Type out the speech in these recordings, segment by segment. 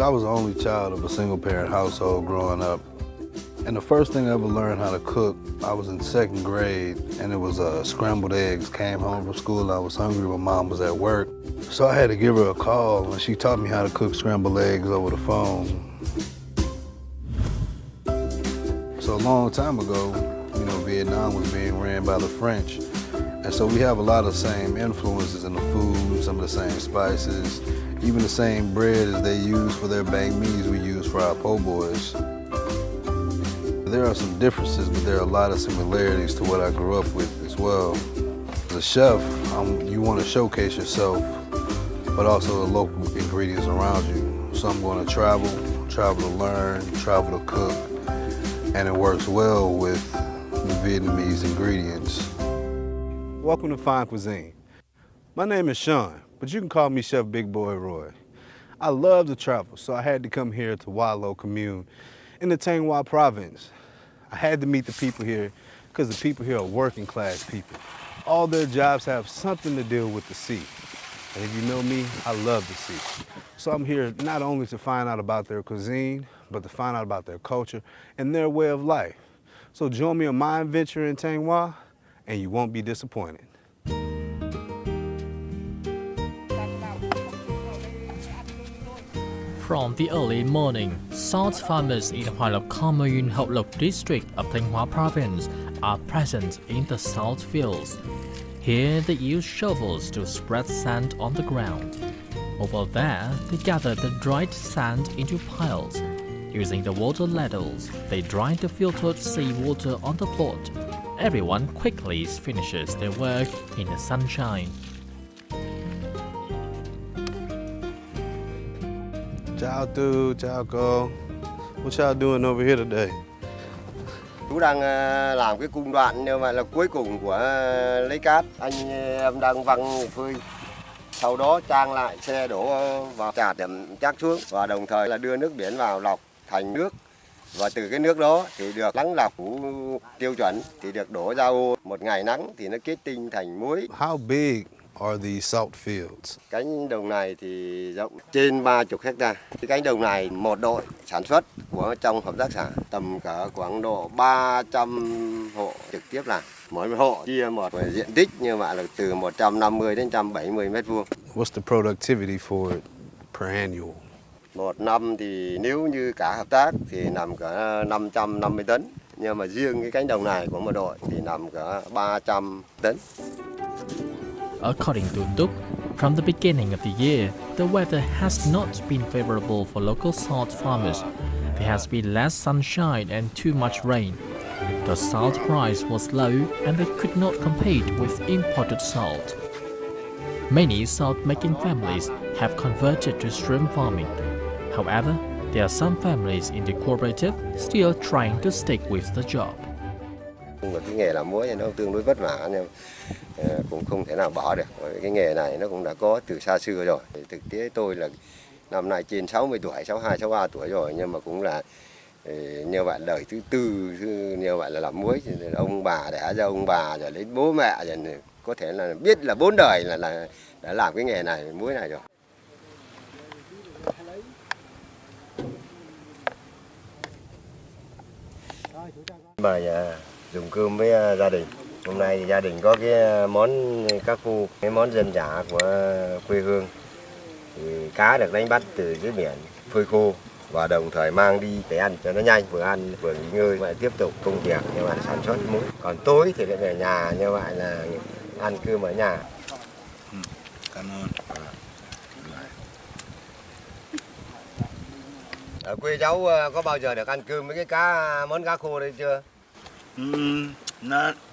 So I was the only child of a single-parent household growing up. And the first thing I ever learned how to cook, I was in second grade, and it was scrambled eggs. Came home from school, I was hungry, my mom was at work. So I had to give her a call, and she taught me how to cook scrambled eggs over the phone. So a long time ago, you know, Vietnam was being ran by the French. And so we have a lot of the same influences in the food, some of the same spices, even the same bread as they use for their banh mi's we use for our po' boys. There are some differences, but there are a lot of similarities to what I grew up with as well. As a chef, you want to showcase yourself, but also the local ingredients around you. So I'm going to travel to learn, travel to cook, and it works well with the Vietnamese ingredients. Welcome to Fine Cuisine. My name is Sean, but you can call me Chef Big Boy Roy. I love to travel, so I had to come here to Hoa Loc Commune in the Thanh Hoa Province. I had to meet the people here because the people here are working class people. All their jobs have something to do with the sea. And if you know me, I love the sea. So I'm here not only to find out about their cuisine, but to find out about their culture and their way of life. So join me on my adventure in Thanh Hoa, and you won't be disappointed. From the early morning, salt farmers in Hoa Loc Commune, Hoa Loc district of Thanh Hoa Province are present in the salt fields. Here they use shovels to spread sand on the ground. Over there, they gather the dried sand into piles. Using the water ladles, they dry the filtered seawater on the plot. Everyone quickly finishes their work in the sunshine. Ciao Tư, ciao cô. What y'all doing over here today? Chú đang làm cái cung đoạn như vậy là cuối cùng của lấy cát. Anh em đang văng phơi. Sau đó trang lại xe đổ vào chạt điểm chắc xuống và đồng thời là đưa nước biển vào lọc thành nước. Và từ cái nước đó thì được lắng lọc tiêu chuẩn thì được đổ ra ô. Một ngày nắng thì nó kết tinh thành muối. How big are these salt fields? Cánh đồng này thì rộng trên 30 hectare. Cái cánh đồng này một đội sản xuất của trong hợp tác xã tầm cả khoảng độ 300 hộ trực tiếp làm. Mỗi hộ chia một diện tích như vậy là từ 150 đến 170 mét vuông. What's the productivity for it per annual? Một năm thì nếu như cả hợp tác thì nằm cả 550 tấn. Nhưng mà riêng cái cánh đồng này của một đội thì nằm cả 300 tấn. According to Duk, from the beginning of the year, the weather has not been favorable for local salt farmers. There has been less sunshine and too much rain. The salt price was low and they could not compete with imported salt. Many salt-making families have converted to shrimp farming. However, there are some families in the cooperative still trying to stick with the job. Cái nghề làm muối nó tương đối vất vả nhưng cũng không thể nào bỏ được. Cái nghề này nó cũng đã có từ xa xưa rồi. Thực tế tôi là năm nay trên 60 tuổi, 62, 63 tuổi rồi nhưng mà cũng là như vậy đời thứ tư như vậy là làm muối. Ông bà đẻ ra ông bà rồi đến bố mẹ rồi có thể là biết là 4 đời là đã làm cái nghề này muối này rồi. Mời dùng cơm với gia đình. Hôm nay thì gia đình có cái món cá khô, cái món dân dã của quê hương. Thì cá được đánh bắt từ dưới biển, phơi khô và đồng thời mang đi để ăn cho nó nhanh, vừa ăn vừa nghỉ ngơi và tiếp tục công việc như vậy sản xuất muối. Còn tối thì lại về nhà như vậy là ăn cơm ở nhà. Cảm ơn. Ở quê cháu có bao giờ được ăn cơm với cái món cá khô đây chưa?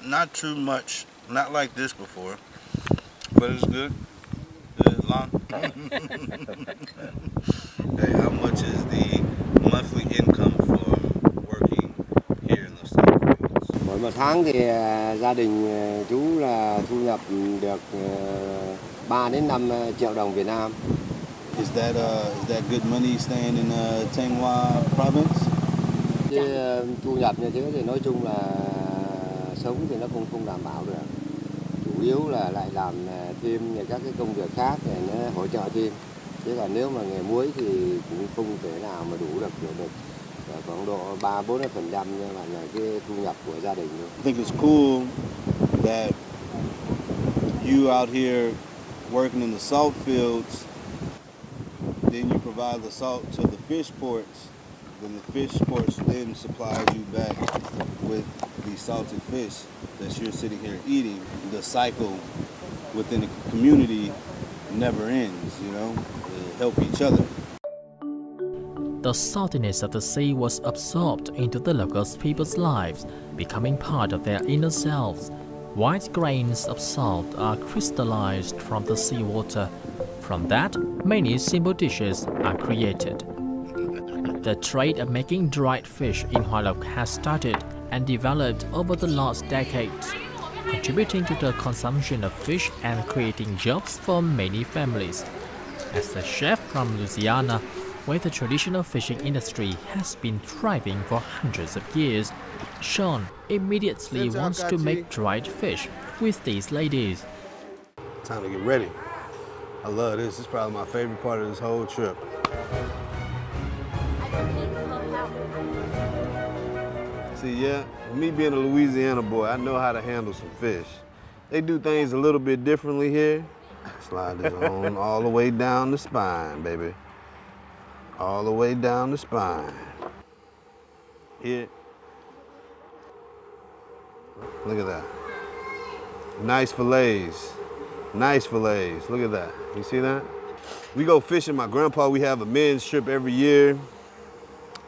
Not too much, not like this before, but it's good. Good, long. Hey, how much is the monthly income for working here in the salt fields? Mỗi một tháng thì gia đình chú là thu nhập được 3 đến 5 triệu đồng Việt Nam. Is that good money staying in Thanh Hoa Province? Thu nhập như thế thì nói chung là sống thì nó không đảm bảo được. Chủ yếu là lại làm thêm các cái công việc khác để nó hỗ trợ thêm. Chứ còn nếu mà nghề muối thì cũng không thể nào mà đủ được khoảng độ 3-4% nhưng mà là cái thu nhập của gia đình thôi. I think it's cool that you out here working in the salt fields, then you provide the salt to the fish ports, then the fish ports then supplies you back with the salted fish that you're sitting here eating. The cycle within the community never ends, you know, they help each other. The saltiness of the sea was absorbed into the local people's lives, becoming part of their inner selves. White grains of salt are crystallized from the seawater. From that, many simple dishes are created. The trade of making dried fish in Hoa Loc has started and developed over the last decades, contributing to the consumption of fish and creating jobs for many families. As a chef from Louisiana, where the traditional fishing industry has been thriving for hundreds of years, Sean immediately wants to make dried fish with these ladies. Time to get ready. I love this. It's probably my favorite part of this whole trip. See, yeah, me being a Louisiana boy, I know how to handle some fish. They do things a little bit differently here. Slide this on all the way down the spine, baby. All the way down the spine. Here. Look at that. Nice fillets. Nice fillets. Look at that. You see that? We go fishing. My grandpa, we have a men's trip every year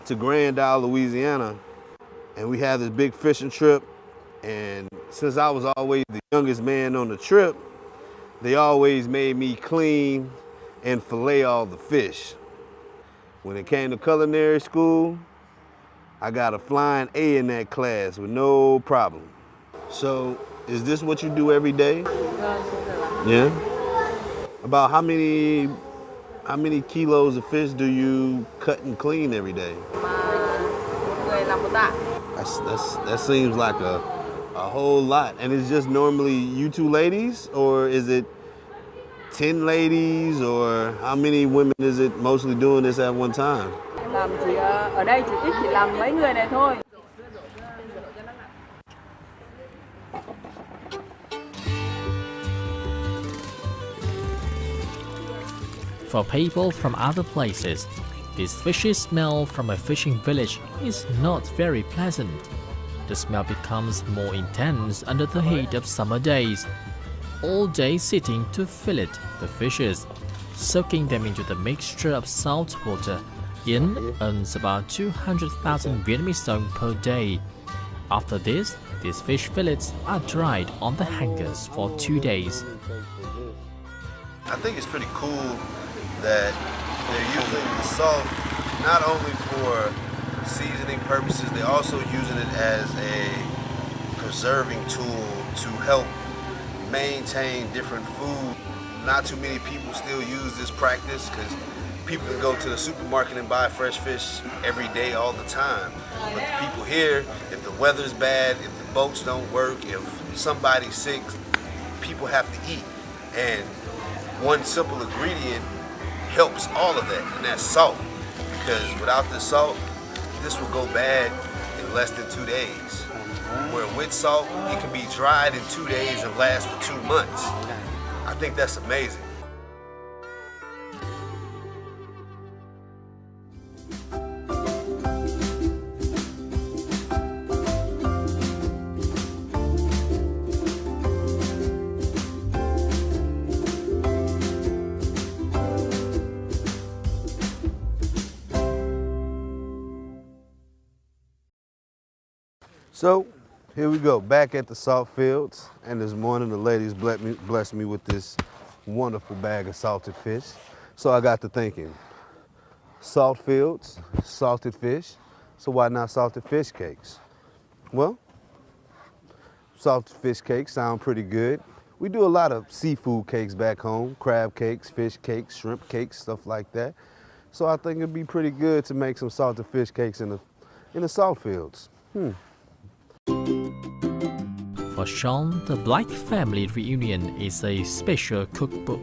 to Grand Isle, Louisiana. And we have this big fishing trip. And since I was always the youngest man on the trip, they always made me clean and fillet all the fish. When it came to culinary school, I got a flying A in that class with no problem. So, is this what you do every day? Yeah? About how many kilos of fish do you cut and clean every day? That seems like a whole lot. And it's just normally you two ladies, or is it 10 ladies, or how many women is it mostly doing this at one time? Ở đây chỉ làm mấy người này thôi. For people from other places, this fishy smell from a fishing village is not very pleasant. The smell becomes more intense under the heat of summer days. All day sitting to fillet the fishes, soaking them into the mixture of salt water. Yin earns about 200,000 Vietnamese dong per day. After this, these fish fillets are dried on the hangers for 2 days. I think it's pretty cool that they're using the salt not only for seasoning purposes, they're also using it as a preserving tool to help maintain different food. Not too many people still use this practice because people can go to the supermarket and buy fresh fish every day all the time. But the people here, if the weather's bad, if the boats don't work, if somebody's sick, people have to eat. And one simple ingredient helps all of that, and that's salt. Because without the salt, this will go bad in less than 2 days. Where with salt, it can be dried in 2 days and last for 2 months. I think that's amazing. So, here we go, back at the salt fields, and this morning the ladies blessed me with this wonderful bag of salted fish. So I got to thinking, salt fields, salted fish, so why not salted fish cakes? Well, salted fish cakes sound pretty good. We do a lot of seafood cakes back home, crab cakes, fish cakes, shrimp cakes, stuff like that. So I think it'd be pretty good to make some salted fish cakes in the salt fields. For Sean, the Black family reunion is a special cookbook.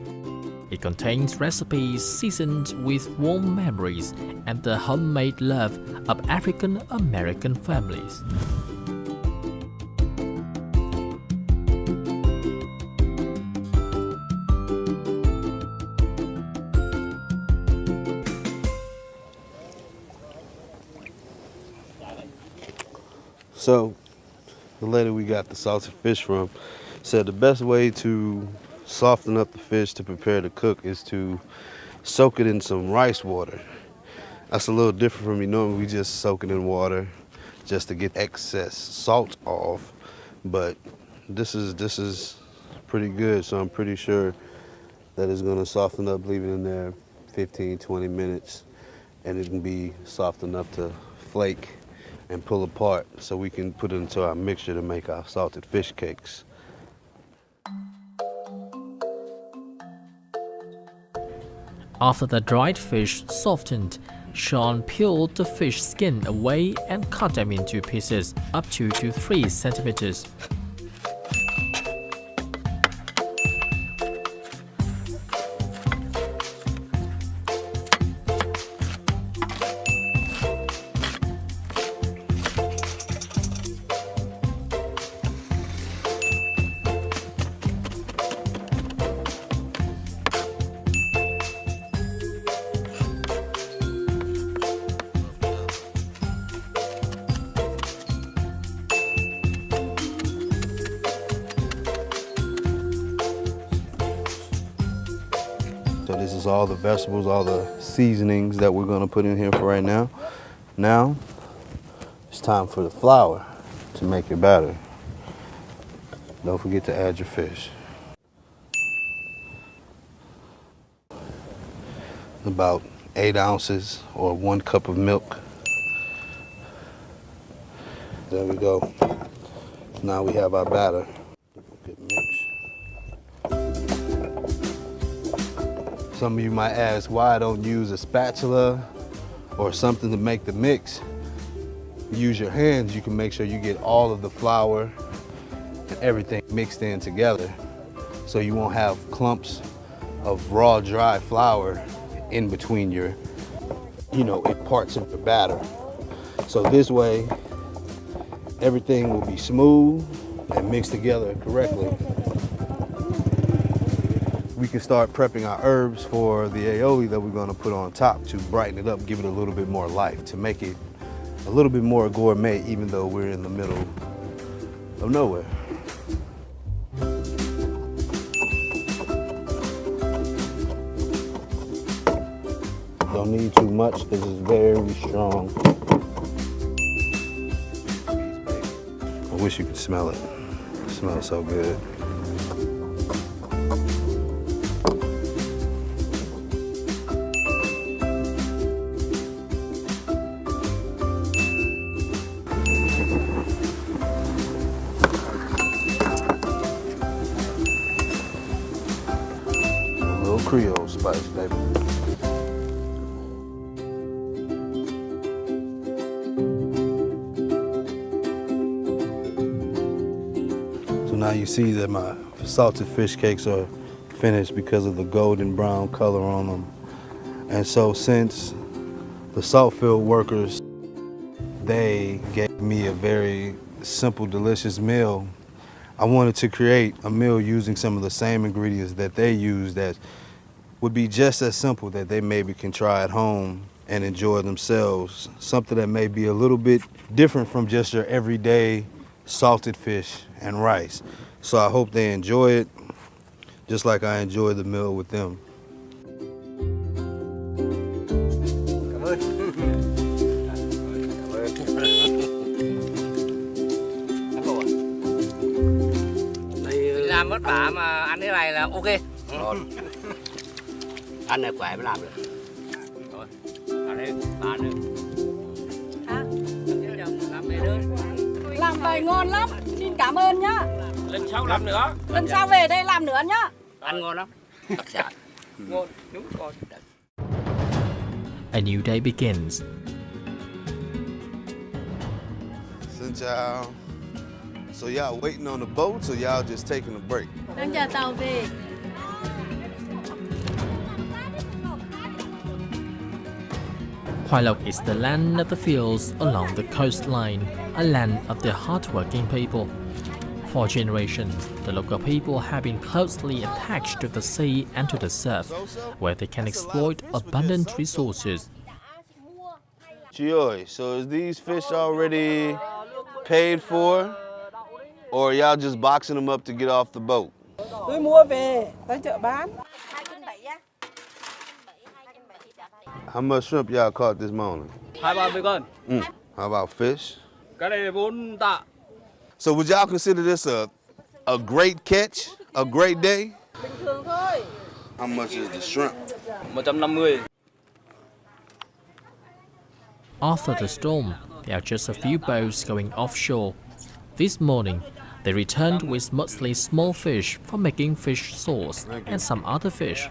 It contains recipes seasoned with warm memories and the homemade love of African American families. So, the lady we got the salted fish from said the best way to soften up the fish to prepare to cook is to soak it in some rice water. That's a little different from me. Normally we just soak it in water just to get excess salt off, but this is pretty good, so I'm pretty sure that it's gonna soften up, leave it in there 15-20 minutes, and it can be soft enough to flake and pull apart so we can put it into our mixture to make our salted fish cakes. After the dried fish softened, Sean peeled the fish skin away and cut them into pieces up 2 to 3 centimeters. So this is all the vegetables, all the seasonings that we're gonna put in here for right now. Now, it's time for the flour to make your batter. Don't forget to add your fish. About 8 ounces or 1 cup of milk. There we go. Now we have our batter. Good mix. Some of you might ask why I don't use a spatula or something to make the mix. Use your hands, you can make sure you get all of the flour and everything mixed in together so you won't have clumps of raw, dry flour in between your, parts of the batter. So this way, everything will be smooth and mixed together correctly. We can start prepping our herbs for the aioli that we're gonna put on top to brighten it up, give it a little bit more life, to make it a little bit more gourmet, even though we're in the middle of nowhere. Don't need too much because it's very strong. I wish you could smell it. It smells so good. Creole spice, baby. So now you see that my salted fish cakes are finished because of the golden brown color on them. And so since the salt field workers, they gave me a very simple, delicious meal, I wanted to create a meal using some of the same ingredients that they use that would be just as simple, that they maybe can try at home and enjoy themselves. Something that may be a little bit different from just your everyday salted fish and rice. So I hope they enjoy it just like I enjoy the meal with them. Làm vất vả mà ăn thế này là ok. Ngon. Ăn này khỏe mới làm được. Rồi, ăn đi, ăn đi. Hả? Làm về đơn. Làm bài ngon lắm. Xin cảm ơn nhá. Lần sau làm nữa. Lần sau về đây làm nữa nhá. Ăn ngon lắm. Đặc sản. Ngon, đúng ngon. A new day begins. Xin chào. So y'all waiting on the boat, or y'all just taking a break? Đang chờ tàu về. Hoa Loc is the land of the fields along the coastline, a land of the hardworking people. For generations, the local people have been closely attached to the sea and to the surf, where they can exploit abundant resources. Chioi, so is these fish already paid for, or y'all just boxing them up to get off the boat? Tôi mua về, tới chợ bán. How much shrimp y'all caught this morning? 2-30 con. How about fish? Cái này 4 tạ. So would y'all consider this a great catch, a great day? Bình thường thôi. How much is the shrimp? 150. After the storm, there are just a few boats going offshore. This morning, they returned with mostly small fish for making fish sauce and some other fish.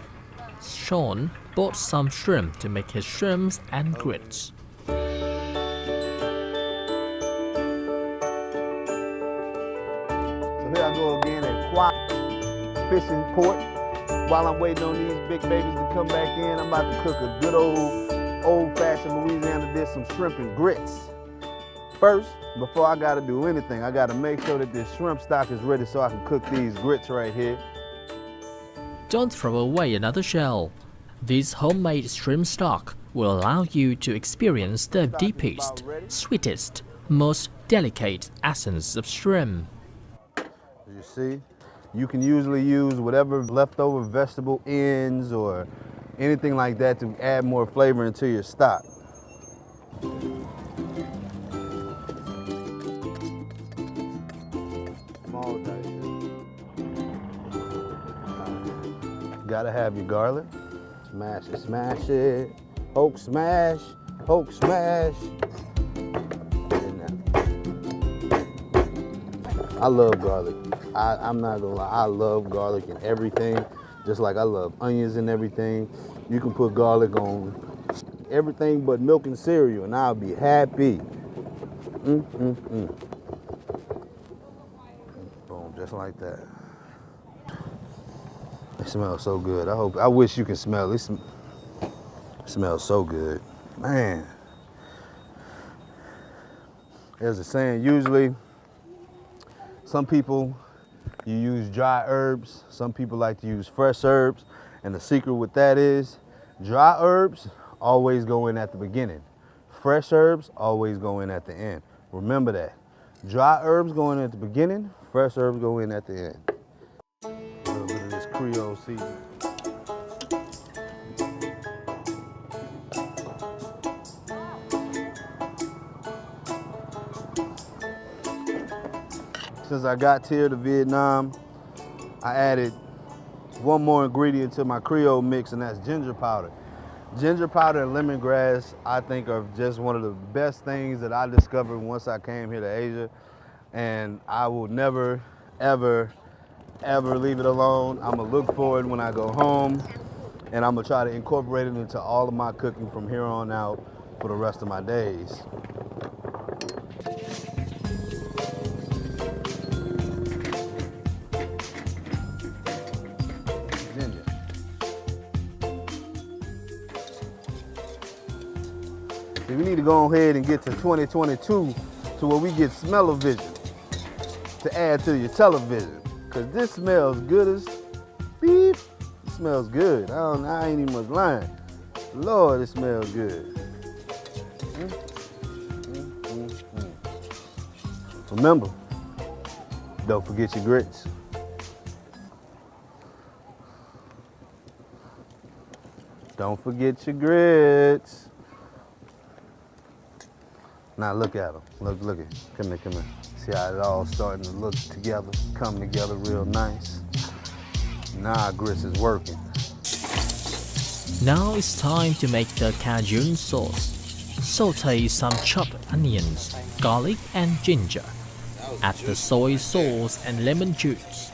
Sean bought some shrimp to make his shrimps and grits. So here I go again at Hoa Fishing Port. While I'm waiting on these big babies to come back in, I'm about to cook a good old-fashioned Louisiana dish, some shrimp and grits. First, before I gotta do anything, I gotta make sure that this shrimp stock is ready so I can cook these grits right here. Don't throw away another shell. This homemade shrimp stock will allow you to experience the deepest, sweetest, most delicate essence of shrimp. You see, you can usually use whatever leftover vegetable ends or anything like that to add more flavor into your stock. Small dice. Gotta have your garlic. Smash it, smash it. Poke smash, poke smash. I love garlic. I'm not gonna lie, I love garlic in everything. Just like I love onions and everything. You can put garlic on everything but milk and cereal and I'll be happy. Boom, just like that. It smells so good. I wish you can smell it. It smells so good. Man. There's a saying, usually some people, you use dry herbs. Some people like to use fresh herbs. And the secret with that is, dry herbs always go in at the beginning. Fresh herbs always go in at the end. Remember that. Dry herbs go in at the beginning, fresh herbs go in at the end. A little bit of this Creole seasoning. Since I got here to Vietnam, I added one more ingredient to my Creole mix, and that's ginger powder. Ginger powder and lemongrass, I think, are just one of the best things that I discovered once I came here to Asia. And I will never, ever, ever leave it alone. I'm gonna look for it when I go home, and I'm gonna try to incorporate it into all of my cooking from here on out for the rest of my days. We need to go ahead and get to 2022 to where we get smell-o-vision to add to your television. Cause this smells good as beep. It smells good. I ain't even much lying. Lord, it smells good. Remember, don't forget your grits. Don't forget your grits. Now look at them. Look at. Come here. See how it all starting to look together, come together real nice. Now our grits is working. Now it's time to make the Cajun sauce. Saute some chopped onions, garlic and ginger. Add the soy sauce and lemon juice.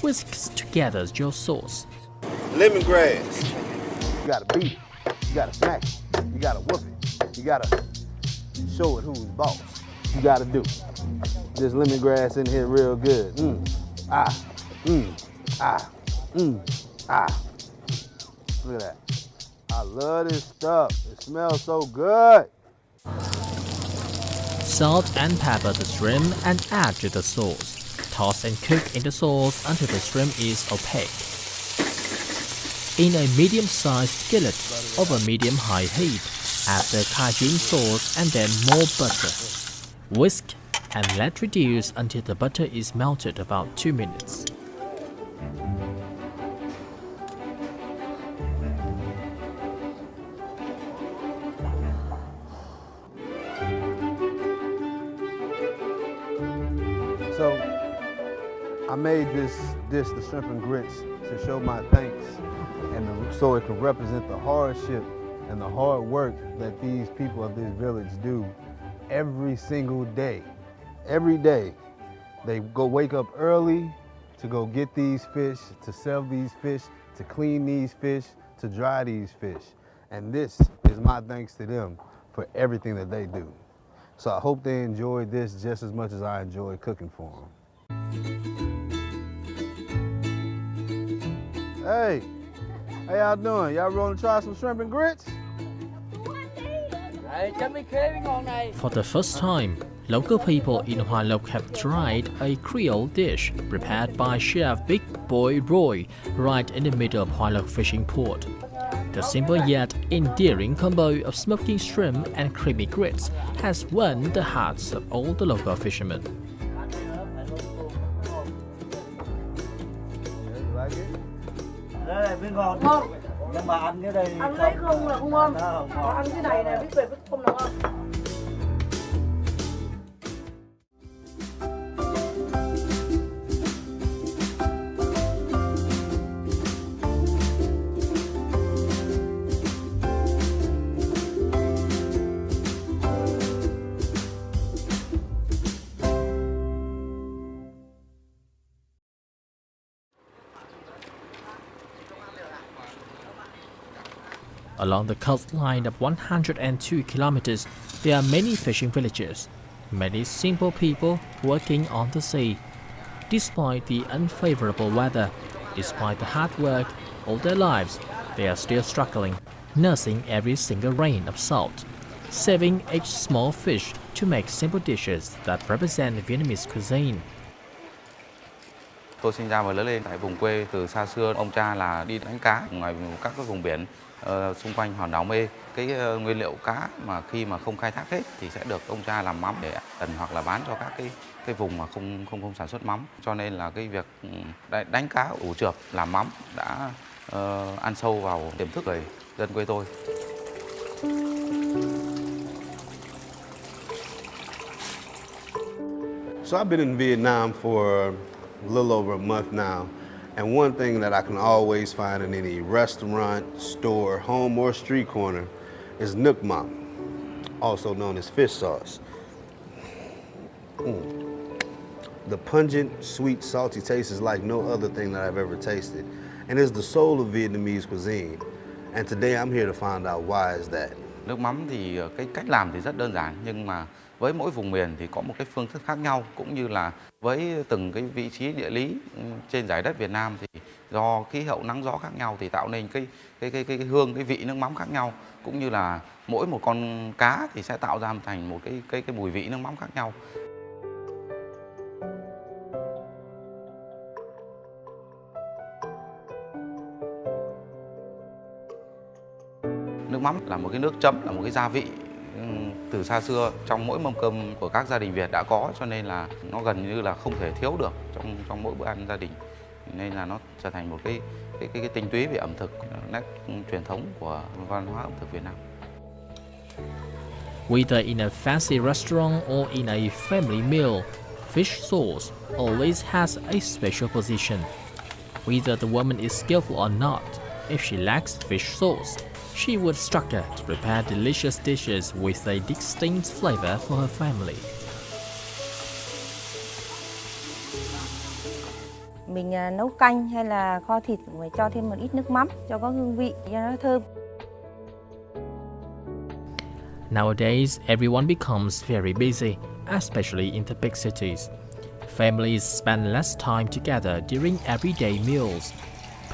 Whisk together your sauce. Lemongrass. You gotta beat it. You gotta smack it. You gotta whoop it. You gotta show it who's boss. You gotta do this lemongrass in here real good. Look at that. I love this stuff. It smells so good. Salt and pepper the shrimp and add to the sauce. Toss and cook in the sauce until the shrimp is opaque. In a medium-sized skillet over medium-high heat, add the Cajun sauce and then more butter. Whisk and let reduce until the butter is melted about 2 minutes. So I made this dish, the shrimp and grits, to show my thanks and so it can represent the hardship and the hard work that these people of this village do every single day. Every day, they go wake up early to go get these fish, to sell these fish, to clean these fish, to dry these fish. And this is my thanks to them for everything that they do. So I hope they enjoyed this just as much as I enjoyed cooking for them. Hey, how y'all doing? Y'all want to try some shrimp and grits? For the first time, local people in Hoa Loc have tried a Creole dish prepared by Chef Big Boy Roy right in the middle of Hoa Loc fishing port. The simple yet endearing combo of smoking shrimp and creamy grits has won the hearts of all the local fishermen. Nhưng mà ăn cái đây ăn lấy không là không ngon. Ăn cái này là biết về không là ngon. Along the coastline of 102 kilometers, there are many fishing villages, many simple people working on the sea. Despite the unfavorable weather, despite the hard work all their lives, they are still struggling, nursing every single rain of salt, saving each small fish to make simple dishes that represent Vietnamese cuisine. Tôi sinh ra và lớn lên tại vùng quê từ xa xưa. Ông cha là đi đánh cá ngoài các cái vùng biển xung quanh hòn đảo Mê. Cái nguyên liệu cá mà khi mà không khai thác hết thì sẽ được ông cha làm mắm để tần hoặc là bán cho các cái vùng mà không sản xuất mắm. Cho nên là cái việc đánh cá ủ chượp làm mắm đã ăn sâu vào tiềm thức người dân quê tôi. So I've been in Vietnam for a little over a month now, and one thing that I can always find in any restaurant, store, home, or street corner is nước mắm, also known as fish sauce. The pungent, sweet, salty taste is like no other thing that I've ever tasted, and it's the soul of Vietnamese cuisine. And today I'm here to find out why is that. Nước mắm thì cái cách làm thì rất đơn giản, nhưng mà với mỗi vùng miền thì có một cái phương thức khác nhau, cũng như là với từng cái vị trí địa lý trên giải đất Việt Nam thì do khí hậu nắng gió khác nhau thì tạo nên cái hương, cái vị nước mắm khác nhau, cũng như là mỗi một con cá thì sẽ tạo ra thành một cái mùi vị nước mắm khác nhau. Nước mắm là một cái nước chấm, là một cái gia vị từ xa xưa trong mỗi mâm cơm của các gia đình Việt đã có, cho nên là nó gần như là không thể thiếu được trong mỗi bữa ăn gia đình, nên là nó trở thành một cái tinh túy về ẩm thực, nét truyền thống của văn hóa ẩm thực Việt Nam. Whether in a fancy restaurant or in a family meal, fish sauce always has a special position. Whether the woman is skillful or not, if she lacks fish sauce, she would struggle to prepare delicious dishes with a distinct flavor for her family. Mình nấu canh hay là kho thịt cũng phải cho thêm một ít nước mắm cho có hương vị cho nó thơm. Nowadays, everyone becomes very busy, especially in the big cities. Families spend less time together during everyday meals.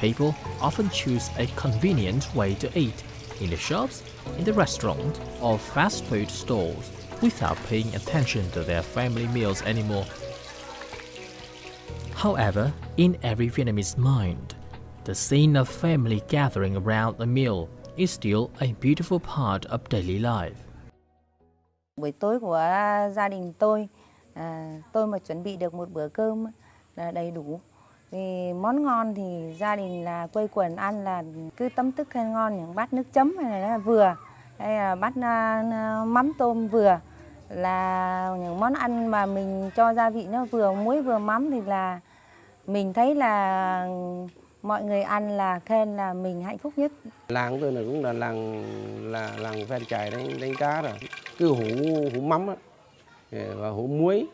People often choose a convenient way to eat, in the shops, in the restaurant, or fast food stores without paying attention to their family meals anymore. However, in every Vietnamese mind, the scene of family gathering around a meal is still a beautiful part of daily life. Buổi tối của gia đình tôi mà chuẩn bị được một bữa cơm là đầy đủ. Vì món ngon thì gia đình là quây quần ăn là cứ tấm tức khen ngon, những bát nước chấm này là vừa, hay là bát mắm tôm vừa, là những món ăn mà mình cho gia vị nó vừa muối vừa mắm thì là mình thấy là mọi người ăn là khen là mình hạnh phúc nhất. Làng của tôi là cũng là làng ven chài đánh cá rồi, cứ hủ mắm á, và hủ muối,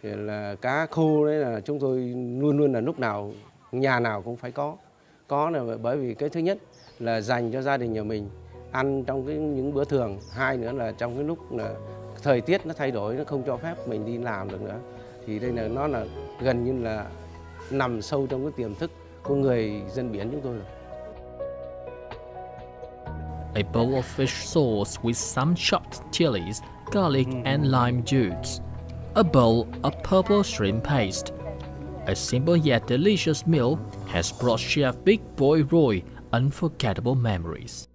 là cá khô đấy là chúng tôi luôn luôn là lúc nào nhà nào cũng phải có là bởi vì cái thứ nhất là dành cho gia đình nhà mình ăn trong những bữa thường, hai nữa là trong cái lúc là thời tiết nó thay đổi, nó không cho phép mình đi làm được nữa, thì đây là nó là gần như là nằm sâu trong cái tiềm thức của người dân biển chúng tôi rồi. A bowl of fish sauce with some chopped chilies, garlic and lime juice. A bowl of purple shrimp paste. A simple yet delicious meal has brought Chef Big Boy Roy unforgettable memories.